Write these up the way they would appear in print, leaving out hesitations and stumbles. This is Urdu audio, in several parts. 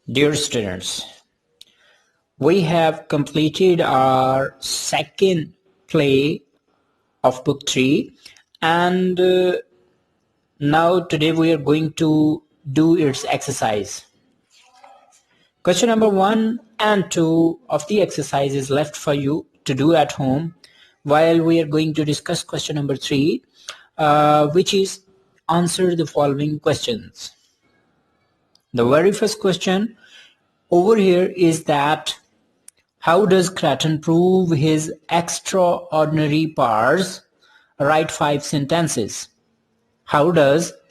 Dear students, we have completed our second play of book 3 and now today we are going to do its exercise. Question number 1 and 2 of the exercise is left for you to do at home while we are going to discuss question number 3 which is answer the following questions. The very first question over here is that how does Creighton prove his extraordinary powers? Write 5 sentences. How does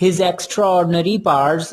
his extraordinary powers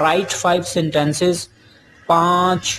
write 5 sentences 5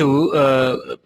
2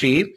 3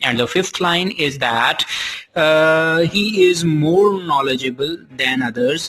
And the fifth line is that he is more knowledgeable than others.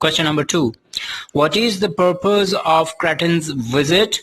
Question number 2. What is the purpose of Creighton's visit?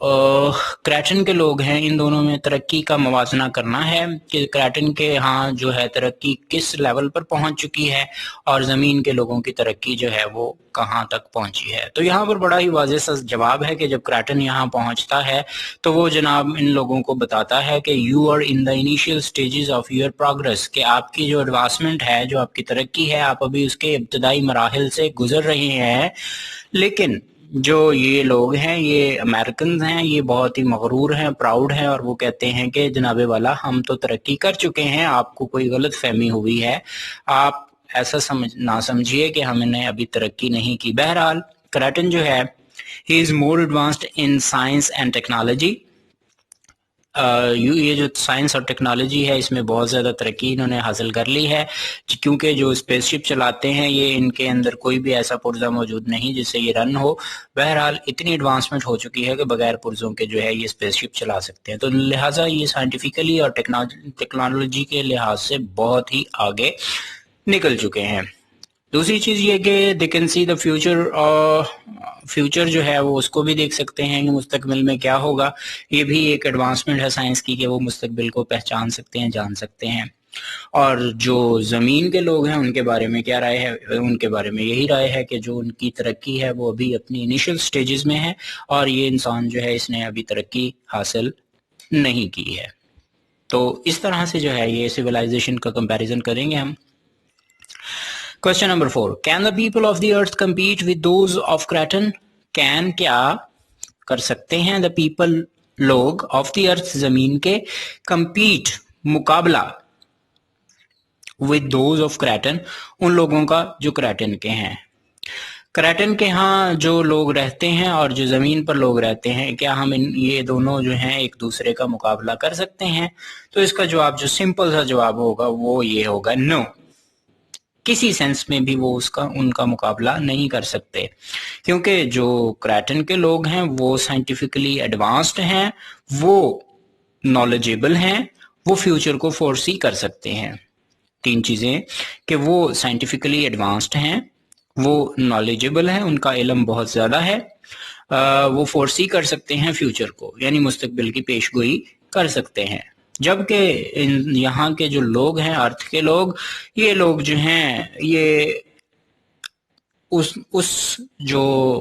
Creating کے لوگ ہیں، ان دونوں میں ترقی کا موازنہ کرنا ہے کہ کریٹن کے ہاں جو ہے ترقی کس لیول پر پہنچ چکی ہے اور زمین کے لوگوں کی ترقی جو ہے وہ کہاں تک پہنچی ہے. تو یہاں پر بڑا ہی واضح سا جواب ہے کہ جب کریٹن یہاں پہنچتا ہے تو وہ جناب ان لوگوں کو بتاتا ہے کہ you are in the initial stages of your progress, کہ آپ کی جو ایڈوانسمنٹ ہے، جو آپ کی ترقی ہے، آپ ابھی اس کے ابتدائی مراحل سے گزر رہے ہیں. لیکن جو یہ لوگ ہیں، یہ امریکنز ہیں، یہ بہت ہی مغرور ہیں، پراؤڈ ہیں، اور وہ کہتے ہیں کہ جناب والا ہم تو ترقی کر چکے ہیں، آپ کو کوئی غلط فہمی ہوئی ہے، آپ ایسا نہ سمجھیے کہ ہم نے ابھی ترقی نہیں کی. بہرحال کریٹن جو ہے he is more advanced in science and technology. یہ جو سائنس اور ٹیکنالوجی ہے اس میں بہت زیادہ ترقی انہوں نے حاصل کر لی ہے، کیونکہ جو اسپیس شپ چلاتے ہیں یہ ان کے اندر کوئی بھی ایسا پرزہ موجود نہیں جس سے یہ رن ہو. بہرحال اتنی ایڈوانسمنٹ ہو چکی ہے کہ بغیر پرزوں کے جو ہے یہ اسپیس شپ چلا سکتے ہیں. تو لہٰذا یہ سائنٹیفکلی اور ٹیکنالوجی کے لحاظ سے بہت ہی آگے نکل چکے ہیں. دوسری چیز یہ کہ they can see the future, future جو ہے وہ اس کو بھی دیکھ سکتے ہیں کہ مستقبل میں کیا ہوگا. یہ بھی ایک ایڈوانسمنٹ ہے سائنس کی کہ وہ مستقبل کو پہچان سکتے ہیں، جان سکتے ہیں. اور جو زمین کے لوگ ہیں ان کے بارے میں کیا رائے ہے؟ ان کے بارے میں یہی رائے ہے کہ جو ان کی ترقی ہے وہ ابھی اپنی انیشل سٹیجز میں ہے، اور یہ انسان جو ہے اس نے ابھی ترقی حاصل نہیں کی ہے. تو اس طرح سے جو ہے یہ سویلائزیشن کا کمپیریزن کریں گے ہم. Question number 4. Can the people of the earth compete with those of Cretan? Can کیا کر سکتے ہیں the people لوگ of the earth زمین کے compete مقابلہ with those of Cretan ان لوگوں کا جو کریٹن کے ہیں. کریٹن کے ہاں جو لوگ رہتے ہیں اور جو زمین پر لوگ رہتے ہیں، کیا ہم یہ دونوں جو ہیں ایک دوسرے کا مقابلہ کر سکتے ہیں؟ تو اس کا جواب جو سمپل سا جواب ہوگا وہ یہ ہوگا نو. کسی سینس میں بھی وہ ان کا مقابلہ نہیں کر سکتے، کیونکہ جو کریٹن کے لوگ ہیں وہ سائنٹیفکلی ایڈوانسڈ ہیں، وہ نالجیبل ہیں، وہ فیوچر کو فورسی کر سکتے ہیں. تین چیزیں کہ وہ سائنٹیفکلی ایڈوانسڈ ہیں، وہ نالجیبل ہیں، ان کا علم بہت زیادہ ہے، وہ فورسی کر سکتے ہیں فیوچر کو، یعنی مستقبل کی پیش گوئی کر سکتے ہیں. جبکہ یہاں کے جو لوگ ہیں، ارتھ کے لوگ، یہ لوگ جو ہیں یہ اس جو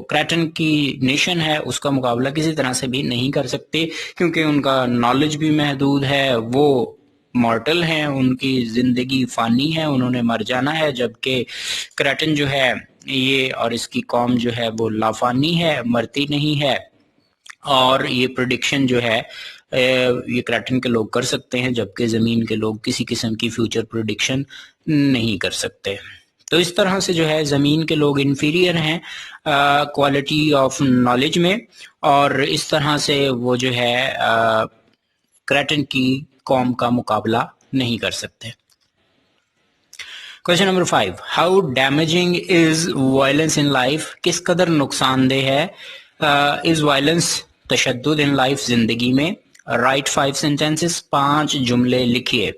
کریٹن کی نیشن ہے اس کا مقابلہ کسی طرح سے بھی نہیں کر سکتے، کیونکہ ان کا نالج بھی محدود ہے، وہ مارٹل ہیں، ان کی زندگی فانی ہے، انہوں نے مر جانا ہے. جبکہ کریٹن جو ہے یہ اور اس کی قوم جو ہے وہ لافانی ہے، مرتی نہیں ہے. اور یہ پریڈکشن جو ہے یہ کریٹن کے لوگ کر سکتے ہیں، جبکہ زمین کے لوگ کسی قسم کی فیوچر پریڈکشن نہیں کر سکتے. تو اس طرح سے جو ہے زمین کے لوگ انفیریئر ہیں کوالٹی آف نالج میں، اور اس طرح سے وہ جو ہے کریٹن کی قوم کا مقابلہ نہیں کر سکتے. Question number 5. How damaging is violence in life? کس قدر نقصان دہ ہے is violence، تشدد in life، زندگی میں. Write 5 sentences، 5 جملے لکھیے.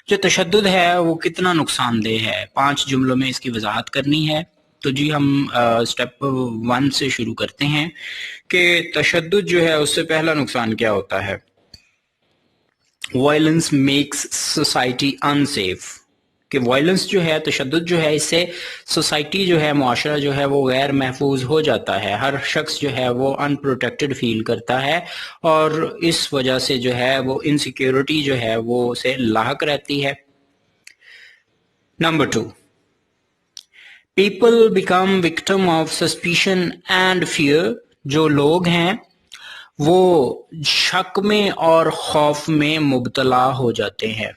جو تشدد ہے وہ کتنا نقصان دہ ہے، 5 جملوں میں اس کی وضاحت کرنی ہے. تو جی ہم سٹیپ 1 سے شروع کرتے ہیں کہ تشدد جو ہے اس سے پہلا نقصان کیا ہوتا ہے. وائلنس میکس سوسائٹی انسیف، کہ وائلنس جو ہے، تشدد جو ہے، اس سے سوسائٹی جو ہے، معاشرہ جو ہے وہ غیر محفوظ ہو جاتا ہے. ہر شخص جو ہے وہ ان پروٹیکٹڈ فیل کرتا ہے، اور اس وجہ سے جو ہے وہ انسیکیورٹی جو ہے وہ اسے لاحق رہتی ہے. Number 2، people become victim of suspicion and fear. جو لوگ ہیں وہ شک میں اور خوف میں مبتلا ہو جاتے ہیں.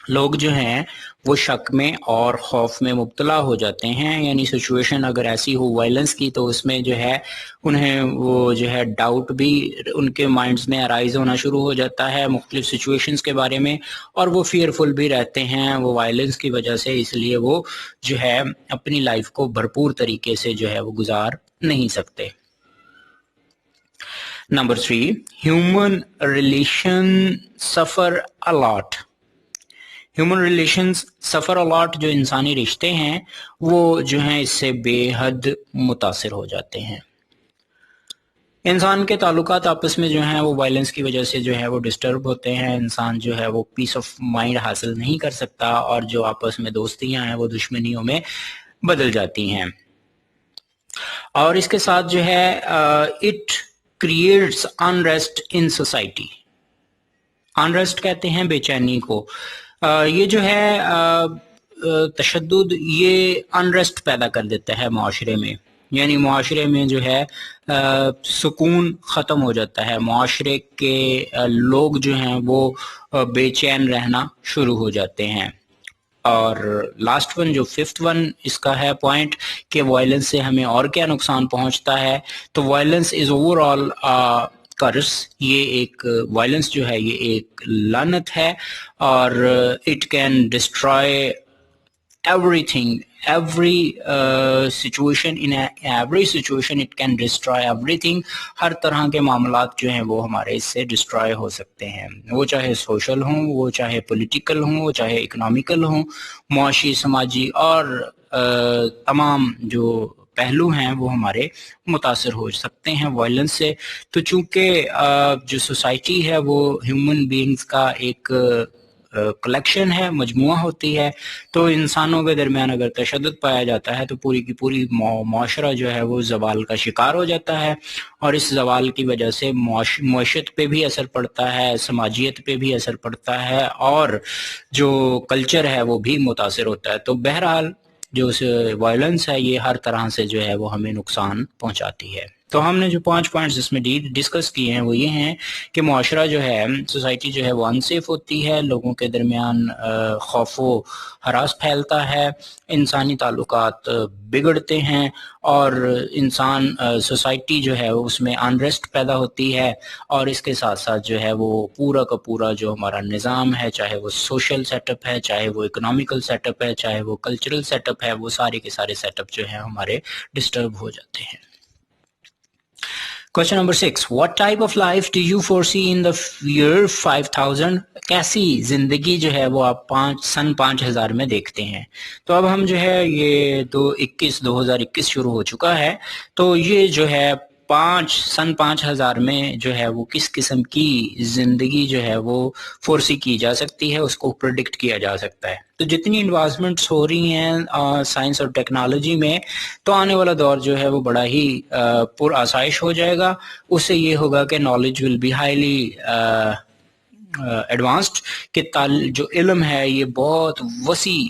لوگ جو ہیں وہ شک میں اور خوف میں مبتلا ہو جاتے ہیں، یعنی سچویشن اگر ایسی ہو وائلنس کی تو اس میں جو ہے انہیں وہ جو ہے ڈاؤٹ بھی ان کے مائنڈز میں ارائز ہونا شروع ہو جاتا ہے مختلف سچویشنز کے بارے میں، اور وہ فیئرفل بھی رہتے ہیں وہ وائلنس کی وجہ سے. اس لیے وہ جو ہے اپنی لائف کو بھرپور طریقے سے جو ہے وہ گزار نہیں سکتے. نمبر 3، ہیومن ریلیشن سفر الاٹ. ہیومن ریلیشنز سفر الاٹ، جو انسانی رشتے ہیں وہ جو ہیں اس سے بے حد متاثر ہو جاتے ہیں. انسان کے تعلقات آپس میں جو ہیں وہ وائلنس کی وجہ سے جو ہے وہ ڈسٹرب ہوتے ہیں. انسان جو ہے وہ پیس آف مائنڈ حاصل نہیں کر سکتا اور جو آپس میں دوستیاں ہیں وہ دشمنیوں میں بدل جاتی ہیں. اور اس کے ساتھ جو ہے it creates unrest in society. Unrest کہتے ہیں بے چینی کو. یہ جو ہے تشدد یہ انریسٹ پیدا کر دیتا ہے معاشرے میں. یعنی معاشرے میں جو ہے سکون ختم ہو جاتا ہے. معاشرے کے لوگ جو ہیں وہ بے چین رہنا شروع ہو جاتے ہیں. اور لاسٹ ون جو ففتھ ون اس کا ہے پوائنٹ کہ وائلنس سے ہمیں اور کیا نقصان پہنچتا ہے. تو وائلنس از اوور آل کرس. یہ ایک وائلنس جو ہے یہ ایک لعنت ہے اور it can destroy everything, in every situation it can destroy everything. ہر طرح کے معاملات جو ہیں وہ ہمارے اس سے ڈسٹرائے ہو سکتے ہیں. وہ چاہے سوشل ہوں, وہ چاہے پولیٹیکل ہوں, وہ چاہے اکنامیکل ہوں, معاشی, سماجی اور تمام جو پہلو ہیں وہ ہمارے متاثر ہو سکتے ہیں وائلنس سے. تو چونکہ جو سوسائٹی ہے وہ ہیومن بینگز کا ایک کلیکشن ہے, مجموعہ ہوتی ہے, تو انسانوں کے درمیان اگر تشدد پایا جاتا ہے تو پوری کی پوری معاشرہ جو ہے وہ زوال کا شکار ہو جاتا ہے. اور اس زوال کی وجہ سے معیشت پہ بھی اثر پڑتا ہے, سماجیت پہ بھی اثر پڑتا ہے اور جو کلچر ہے وہ بھی متاثر ہوتا ہے. تو بہرحال جو وائلنس ہے یہ ہر طرح سے جو ہے وہ ہمیں نقصان پہنچاتی ہے. تو ہم نے جو 5 پوائنٹس اس میں ڈسکس کیے ہیں وہ یہ ہیں کہ معاشرہ جو ہے, سوسائٹی جو ہے وہ انسیف ہوتی ہے, لوگوں کے درمیان خوف و ہراس پھیلتا ہے, انسانی تعلقات بگڑتے ہیں اور انسان سوسائٹی جو ہے اس میں انریسٹ پیدا ہوتی ہے. اور اس کے ساتھ ساتھ جو ہے وہ پورا کا پورا جو ہمارا نظام ہے, چاہے وہ سوشل سیٹ اپ ہے, چاہے وہ اکنامیکل سیٹ اپ ہے, چاہے وہ کلچرل سیٹ اپ ہے, وہ سارے کے سارے سیٹ اپ جو ہیں ہمارے ڈسٹرب ہو جاتے ہیں. Question number 6. What type of life do you foresee in the year 5000? کیسی زندگی جو ہے وہ آپ سن 5000 میں دیکھتے ہیں؟ تو اب ہم جو ہے یہ 2021 شروع ہو چکا ہے, تو یہ جو ہے سن 5000 میں جو ہے وہ کس قسم کی زندگی جو ہے وہ فورسی کی جا سکتی ہے, اس کو پریڈکٹ کیا جا سکتا ہے. تو جتنی ایڈوانسمنٹس ہو رہی ہیں سائنس اور ٹیکنالوجی میں, تو آنے والا دور جو ہے وہ بڑا ہی پر آسائش ہو جائے گا. اس سے یہ ہوگا کہ knowledge will be highly advanced, کہ جو علم ہے یہ بہت وسیع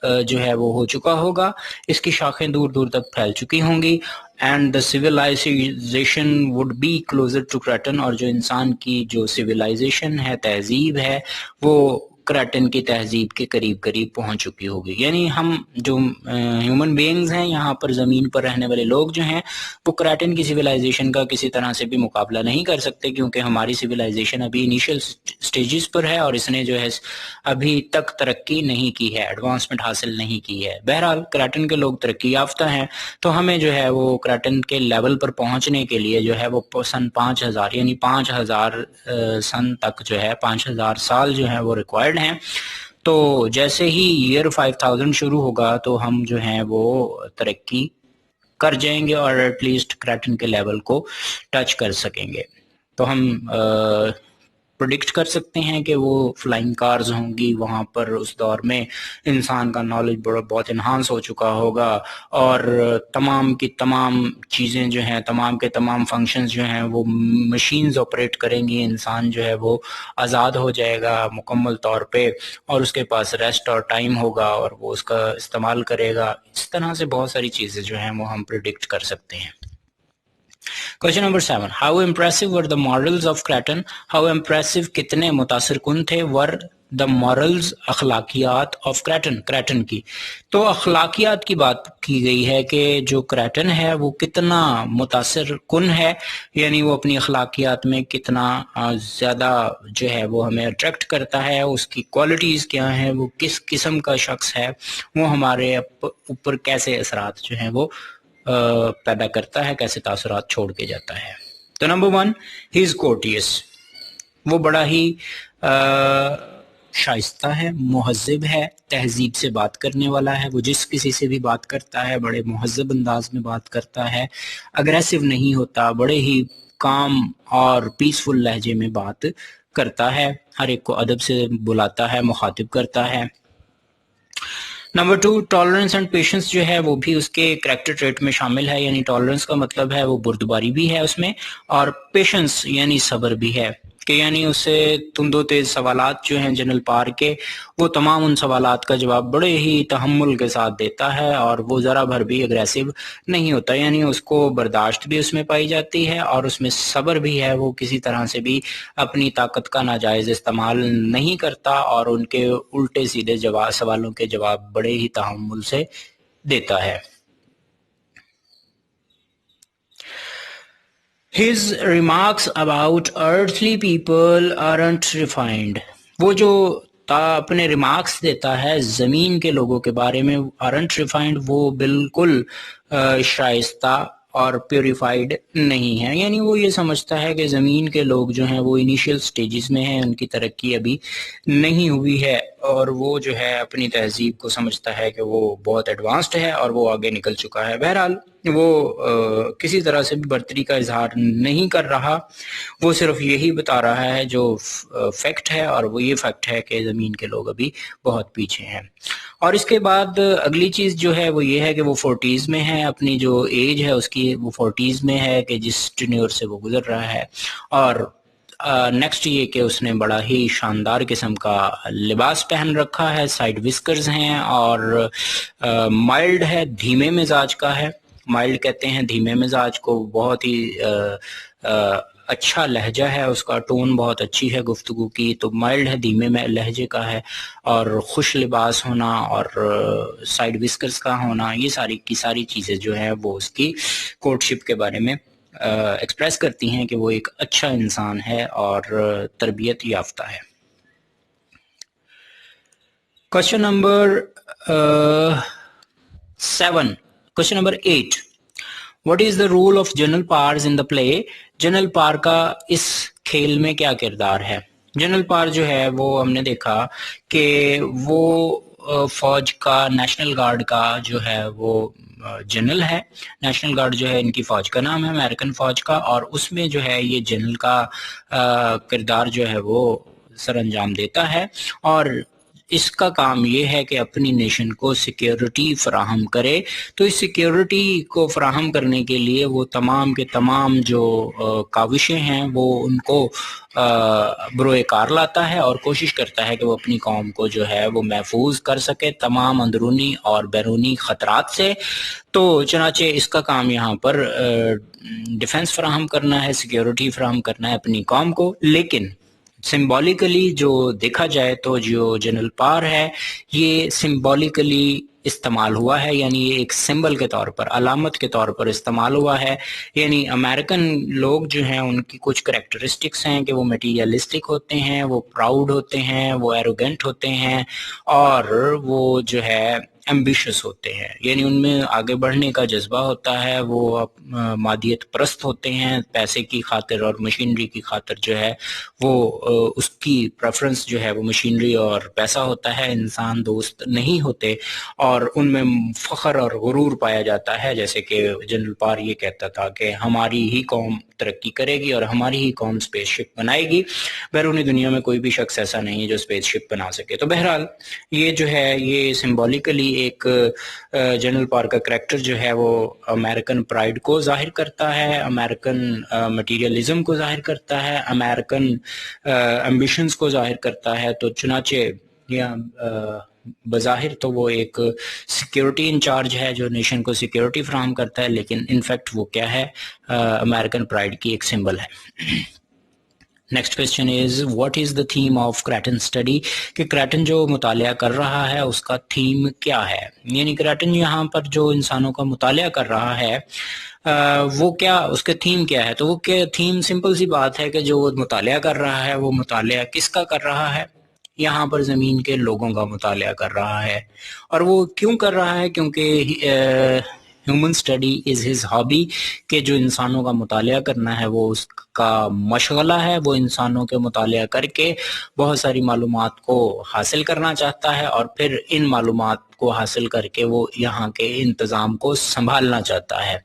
جو ہے وہ ہو چکا ہوگا, اس کی شاخیں دور دور تک پھیل چکی ہوں گی. And the civilization would be closer to creation. اور جو انسان کی جو سویلائزیشن ہے, تہذیب ہے, وہ کریٹن کی تہذیب کے قریب قریب پہنچ چکی ہوگی. یعنی ہم جو ہیومن بینگز ہیں, یہاں پر زمین پر رہنے والے لوگ جو ہیں, وہ کریٹن کی سویلائزیشن کا کسی طرح سے بھی مقابلہ نہیں کر سکتے, کیونکہ ہماری سویلائزیشن ابھی انیشیل سٹیجز پر ہے اور اس نے جو ہے ابھی تک ترقی نہیں کی ہے, ایڈوانسمنٹ حاصل نہیں کی ہے. بہرحال کریٹن کے لوگ ترقی یافتہ ہیں, تو ہمیں جو ہے وہ کریٹن کے لیول پر پہنچنے کے لیے جو ہے وہ سن 5000 یعنی 5000 سن تک جو ہے 5000 سال جو ہے وہ ریکوائرڈ ہیں. تو جیسے ہی ایئر 5000 شروع ہوگا تو ہم جو ہیں وہ ترقی کر جائیں گے اور ایٹ لیسٹ کریٹن کے لیول کو ٹچ کر سکیں گے. تو ہم پریڈکٹ کر سکتے ہیں کہ وہ فلائنگ کارز ہوں گی وہاں پر. اس دور میں انسان کا نالج بہت انہانس ہو چکا ہوگا اور تمام کی تمام چیزیں جو ہیں, تمام کے تمام فنکشنز جو ہیں وہ مشینز آپریٹ کریں گی. انسان جو ہے وہ آزاد ہو جائے گا مکمل طور پہ, اور اس کے پاس ریسٹ اور ٹائم ہوگا اور وہ اس کا استعمال کرے گا. اس طرح سے بہت ساری چیزیں جو ہیں وہ ہم پریڈکٹ کر سکتے ہیں. Question number 7. How impressive were the morals of Cretan? How impressive کتنے متاثر کن تھے were the morals اخلاقیات of Cretan, کریٹن کی. تو اخلاقیات کی بات کی گئی ہے کہ جو کریٹن ہے وہ کتنا متاثر کن ہے, یعنی وہ اپنی اخلاقیات میں کتنا زیادہ جو ہے وہ ہمیں اٹریکٹ کرتا ہے, اس کی کوالٹیز کیا ہیں, وہ کس قسم کا شخص ہے, وہ ہمارے اوپر کیسے اثرات جو ہیں وہ پیدا کرتا ہے, کیسے تاثرات چھوڑ کے جاتا ہے. تو نمبر 1, ہی از کورٹیس. وہ بڑا ہی شائستہ ہے, مہذب ہے, تہذیب سے بات کرنے والا ہے. وہ جس کسی سے بھی بات کرتا ہے بڑے مہذب انداز میں بات کرتا ہے, اگریسو نہیں ہوتا, بڑے ہی کام اور پیسفل لہجے میں بات کرتا ہے، ہر ایک کو ادب سے بلاتا ہے، مخاطب کرتا ہے۔ نمبر 2، ٹالرنس اینڈ پیشنس جو ہے وہ بھی اس کے کریکٹر ٹریٹ میں شامل ہے، یعنی ٹالرنس کا مطلب ہے وہ بردباری بھی ہے اس میں، اور پیشنس یعنی صبر بھی ہے، کہ یعنی اس سے تند و تیز سوالات جو ہیں جنرل پار کے، وہ تمام ان سوالات کا جواب بڑے ہی تحمل کے ساتھ دیتا ہے، اور وہ ذرا بھر بھی اگریسو نہیں ہوتا، یعنی اس کو برداشت بھی اس میں پائی جاتی ہے اور اس میں صبر بھی ہے، وہ کسی طرح سے بھی اپنی طاقت کا ناجائز استعمال نہیں کرتا اور ان کے الٹے سیدھے سوالوں کے جواب بڑے ہی تحمل سے دیتا ہے۔ His remarks about earthly people aren't refined. وہ جو اپنے ریمارکس دیتا ہے زمین کے لوگوں کے بارے میں، aren't refined، وہ بالکل شائستہ اور پیوریفائڈ نہیں ہے، یعنی وہ یہ سمجھتا ہے کہ زمین کے لوگ جو ہیں وہ انیشیل سٹیجز میں ہیں، ان کی ترقی ابھی نہیں ہوئی ہے، اور وہ جو ہے اپنی تہذیب کو سمجھتا ہے کہ وہ بہت ایڈوانسڈ ہے اور وہ آگے نکل چکا ہے۔ بہرحال وہ کسی طرح سے بھی برتری کا اظہار نہیں کر رہا، وہ صرف یہی بتا رہا ہے جو فیکٹ ہے، اور وہ یہ فیکٹ ہے کہ زمین کے لوگ ابھی بہت پیچھے ہیں۔ اور اس کے بعد اگلی چیز جو ہے وہ یہ ہے کہ وہ 40s میں ہے، اپنی جو ایج ہے اس کی وہ 40s میں ہے کہ جس ٹینیور سے وہ گزر رہا ہے، اور نیکسٹ یہ کہ اس نے بڑا ہی شاندار قسم کا لباس پہن رکھا ہے، سائڈ وسکرز ہیں، اور مائلڈ ہے، دھیمے مزاج کا ہے۔ مائلڈ کہتے ہیں دھیمے مزاج کو، بہت ہی اچھا لہجہ ہے اس کا، ٹون بہت اچھی ہے گفتگو کی، تو مائلڈ ہے، دھیمے میں لہجے کا ہے، اور خوش لباس ہونا اور سائڈ وسکرز کا ہونا، یہ ساری کی ساری چیزیں جو ہیں وہ اس کی کورٹ شپ کے بارے میں ایکسپریس کرتی ہیں کہ وہ ایک اچھا انسان ہے اور تربیت یافتہ ہے۔ Question number 7، question number 8، What is the role of general powers in the play؟ General پار کا اس کھیل میں کیا کردار ہے؟ جنرل پار جو ہے وہ ہم نے دیکھا کہ وہ فوج کا، نیشنل گارڈ کا جو ہے وہ جنرل ہے، نیشنل گارڈ جو ہے ان کی فوج کا نام ہے، امریکن فوج کا، اور اس میں جو ہے یہ جنرل کا کردار جو ہے وہ سر انجام دیتا ہے، اور اس کا کام یہ ہے کہ اپنی نیشن کو سیکیورٹی فراہم کرے۔ تو اس سیکیورٹی کو فراہم کرنے کے لیے وہ تمام کے تمام جو کاوشیں ہیں وہ ان کو بروئے کار لاتا ہے اور کوشش کرتا ہے کہ وہ اپنی قوم کو جو ہے وہ محفوظ کر سکے تمام اندرونی اور بیرونی خطرات سے۔ تو چنانچہ اس کا کام یہاں پر ڈیفنس فراہم کرنا ہے، سیکیورٹی فراہم کرنا ہے اپنی قوم کو، لیکن سمبولیکلی جو دیکھا جائے تو جو جنرل پار ہے یہ سمبولیکلی استعمال ہوا ہے، یعنی یہ ایک سمبل کے طور پر، علامت کے طور پر استعمال ہوا ہے، یعنی امریکن لوگ جو ہیں ان کی کچھ کریکٹرسٹکس ہیں کہ وہ میٹیریلسٹک ہوتے ہیں، وہ پراؤڈ ہوتے ہیں، وہ ایروگنٹ ہوتے ہیں، اور وہ جو ہے ایمبیشس ہوتے ہیں، یعنی ان میں آگے بڑھنے کا جذبہ ہوتا ہے، وہ مادیت پرست ہوتے ہیں، پیسے کی خاطر اور مشینری کی خاطر جو ہے وہ اس کی پریفرنس جو ہے وہ مشینری اور پیسہ ہوتا ہے، انسان دوست نہیں ہوتے، اور ان میں فخر اور غرور پایا جاتا ہے، جیسے کہ جنرل پار یہ کہتا تھا کہ ہماری ہی قوم ترقی کرے گی اور ہماری ہی قوم اسپیس شپ بنائے گی، بیرونی دنیا میں کوئی بھی شخص ایسا نہیں ہے جو اسپیس شپ بنا سکے۔ تو بہرحال یہ جو ہے یہ سمبولیکلی ایک جنرل پار کا کریکٹر جو ہے وہ امریکن پرائڈ کو ظاہر کرتا ہے، امریکن مٹیریلزم کو ظاہر کرتا ہے، امریکن ایمبیشنز کو ظاہر کرتا ہے۔ تو چنانچہ بظاہر تو وہ ایک سیکیورٹی انچارج ہے جو نیشن کو سیکیورٹی فراہم کرتا ہے، لیکن انفیکٹ وہ کیا ہے، امریکن پرائڈ کی ایک سمبل ہے۔ Next question is what is the theme of creating study, کہ کریٹن جو مطالعہ کر رہا ہے اس کا تھیم کیا ہے، یعنی کریٹن یہاں پر جو انسانوں کا مطالعہ کر رہا ہے وہ کیا، اس کے تھیم کیا ہے؟ تو وہ تھیم سمپل سی بات ہے کہ جو وہ مطالعہ کر رہا ہے وہ مطالعہ کس کا کر رہا ہے؟ یہاں پر زمین کے لوگوں کا مطالعہ کر رہا ہے، اور وہ کیوں کر رہا ہے؟ کیونکہ human study is his hobby, کہ جو انسانوں کا مطالعہ کرنا ہے وہ اس کا مشغلہ ہے، وہ انسانوں کے مطالعہ کر کے بہت ساری معلومات کو حاصل کرنا چاہتا ہے، اور پھر ان معلومات کو حاصل کر کے وہ یہاں کے انتظام کو سنبھالنا چاہتا ہے،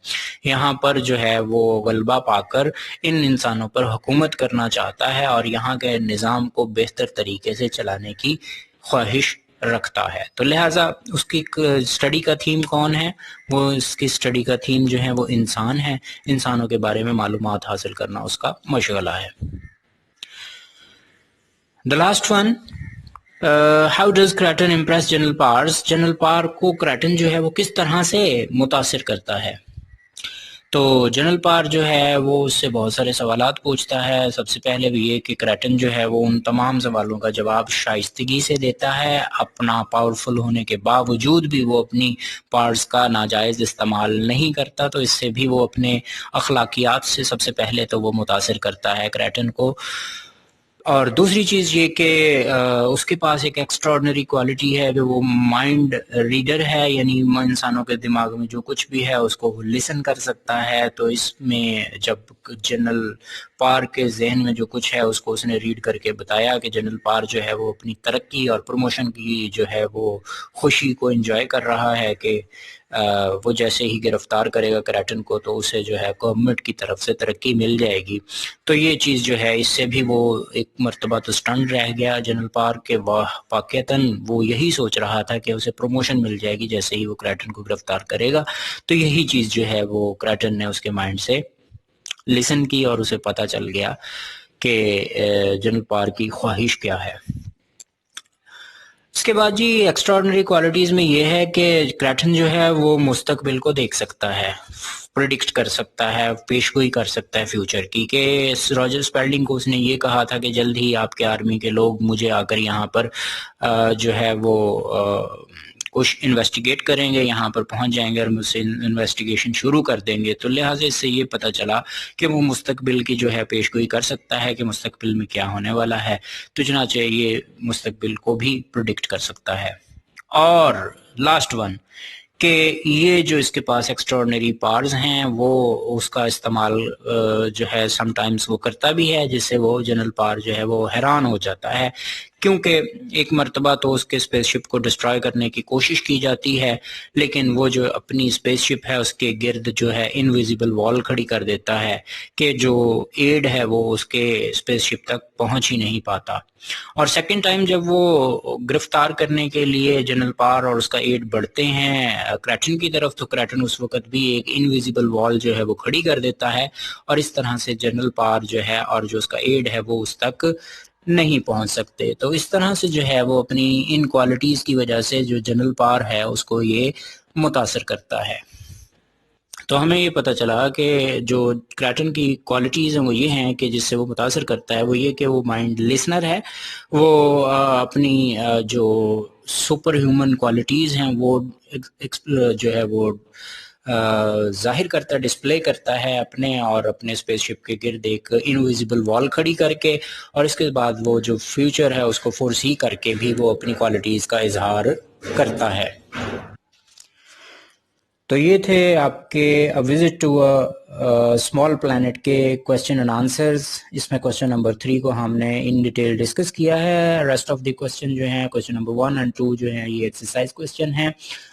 یہاں پر جو ہے وہ غلبہ پا کر ان انسانوں پر حکومت کرنا چاہتا ہے، اور یہاں کے نظام کو بہتر طریقے سے چلانے کی خواہش رکھتا ہے۔ تو لہٰذا اس کی اسٹڈی کا تھیم کون ہے؟ وہ اس کی اسٹڈی کا تھیم جو ہے وہ انسان ہے، انسانوں کے بارے میں معلومات حاصل کرنا اس کا مشغلہ ہے۔ The last one, how does Creighton impress general powers? General پار کو کریٹن جو ہے وہ کس طرح سے متاثر کرتا ہے؟ تو جنرل پار جو ہے وہ اس سے بہت سارے سوالات پوچھتا ہے۔ سب سے پہلے بھی یہ کہ کریٹن جو ہے وہ ان تمام سوالوں کا جواب شائستگی سے دیتا ہے، اپنا پاورفل ہونے کے باوجود بھی وہ اپنی پارز کا ناجائز استعمال نہیں کرتا، تو اس سے بھی وہ اپنے اخلاقیات سے سب سے پہلے تو وہ متاثر کرتا ہے کریٹن کو۔ اور دوسری چیز یہ کہ اس کے پاس ایک ایکسٹراڈنری کوالٹی ہے کہ وہ مائنڈ ریڈر ہے، یعنی انسانوں کے دماغ میں جو کچھ بھی ہے اس کو وہ لسن کر سکتا ہے۔ تو اس میں جب جنرل پار کے ذہن میں جو کچھ ہے اس کو اس نے ریڈ کر کے بتایا کہ جنرل پار جو ہے وہ اپنی ترقی اور پروموشن کی جو ہے وہ خوشی کو انجوائے کر رہا ہے، کہ وہ جیسے ہی گرفتار کرے گا کریٹن کو تو اسے جو ہے گورنمنٹ کی طرف سے ترقی مل جائے گی۔ تو یہ چیز جو ہے اس سے بھی وہ ایک مرتبہ تو سٹنڈ رہ گیا جنرل پار کے، واقعتاً وہ یہی سوچ رہا تھا کہ اسے پروموشن مل جائے گی جیسے ہی وہ کریٹن کو گرفتار کرے گا۔ تو یہی چیز جو ہے وہ کریٹن نے اس کے مائنڈ سے لسن کی اور اسے پتہ چل گیا کہ جنرل پار کی خواہش کیا ہے۔ اس کے بعد جی ایکسٹراڈنری کوالٹیز میں یہ ہے کہ کریٹن جو ہے وہ مستقبل کو دیکھ سکتا ہے، پریڈکٹ کر سکتا ہے، پیش گوئی کر سکتا ہے فیوچر کی، کہ راجر اسپیلڈنگ کو اس نے یہ کہا تھا کہ جلد ہی آپ کے آرمی کے لوگ مجھے آ کر یہاں پر جو ہے وہ کچھ انویسٹیگیٹ کریں گے، یہاں پر پہنچ جائیں گے اور مجھ سے انویسٹیگیشن شروع کر دیں گے۔ تو لہٰذا اس سے یہ پتہ چلا کہ وہ مستقبل کی جو ہے پیش گوئی کر سکتا ہے کہ مستقبل میں کیا ہونے والا ہے، تو چنانچہ یہ مستقبل کو بھی پریڈکٹ کر سکتا ہے۔ اور لاسٹ ون کہ یہ جو اس کے پاس ایکسٹراڈنری پارز ہیں وہ اس کا استعمال جو ہے سم ٹائمز وہ کرتا بھی ہے، جس سے وہ جنرل پار جو ہے وہ حیران ہو جاتا ہے، کیونکہ ایک مرتبہ تو اس کے اسپیس شپ کو ڈسٹرائے کرنے کی کوشش کی جاتی ہے، لیکن وہ جو اپنی اسپیس شپ ہے اس کے گرد جو ہے انویزیبل وال کھڑی کر دیتا ہے کہ جو ایڈ ہے وہ اس کے اسپیس شپ تک پہنچ ہی نہیں پاتا۔ اور سیکنڈ ٹائم جب وہ گرفتار کرنے کے لیے جنرل پار اور اس کا ایڈ بڑھتے ہیں کریٹن کی طرف، تو کریٹن اس وقت بھی ایک انویزیبل وال جو ہے وہ کھڑی کر دیتا ہے، اور اس طرح سے جنرل پار جو ہے اور جو اس کا ایڈ ہے وہ اس تک نہیں پہنچ سکتے۔ تو اس طرح سے جو ہے وہ اپنی ان کوالٹیز کی وجہ سے جو جنرل پار ہے اس کو یہ متاثر کرتا ہے۔ تو ہمیں یہ پتہ چلا کہ جو کریٹن کی کوالٹیز ہیں وہ یہ ہیں کہ جس سے وہ متاثر کرتا ہے وہ یہ کہ وہ مائنڈ لسنر ہے، وہ اپنی جو سپر ہیومن کوالٹیز ہیں وہ جو ہے وہ ظاہر کرتا ہے، ڈسپلے کرتا ہے اپنے اور اپنے اسپیس شپ کے گرد ایک انویزیبل وال کھڑی کر کے، اور اس کے بعد وہ جو فیوچر ہے اس کو فورسی کر کے بھی وہ اپنی کوالٹیز کا اظہار کرتا ہے۔ تو یہ تھے آپ کے وزٹ ٹو اسمال پلانٹ کے کویسچن اینڈ آنسرز۔ اس میں کویسچن نمبر 3 کو ہم نے ان ڈیٹیل ڈسکس کیا ہے، ریسٹ آف دی کویسچن جو ہیں کویسچن نمبر 1 اور 2 جو ہیں یہ ایکسرسائز کویسچن ہیں۔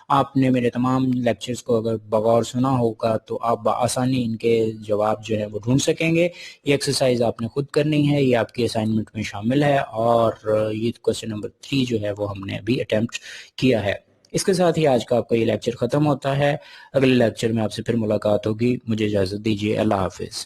آپ نے میرے تمام لیکچرز کو اگر بغور سنا ہوگا تو آپ بآسانی ان کے جواب جو ہے وہ ڈھونڈ سکیں گے۔ یہ ایکسرسائز آپ نے خود کرنی ہے، یہ آپ کی اسائنمنٹ میں شامل ہے، اور یہ کویسچن نمبر 3 جو ہے وہ ہم نے ابھی اٹیمپٹ کیا ہے۔ اس کے ساتھ ہی آج کا آپ کا یہ لیکچر ختم ہوتا ہے۔ اگلے لیکچر میں آپ سے پھر ملاقات ہوگی، مجھے اجازت دیجیے، اللہ حافظ۔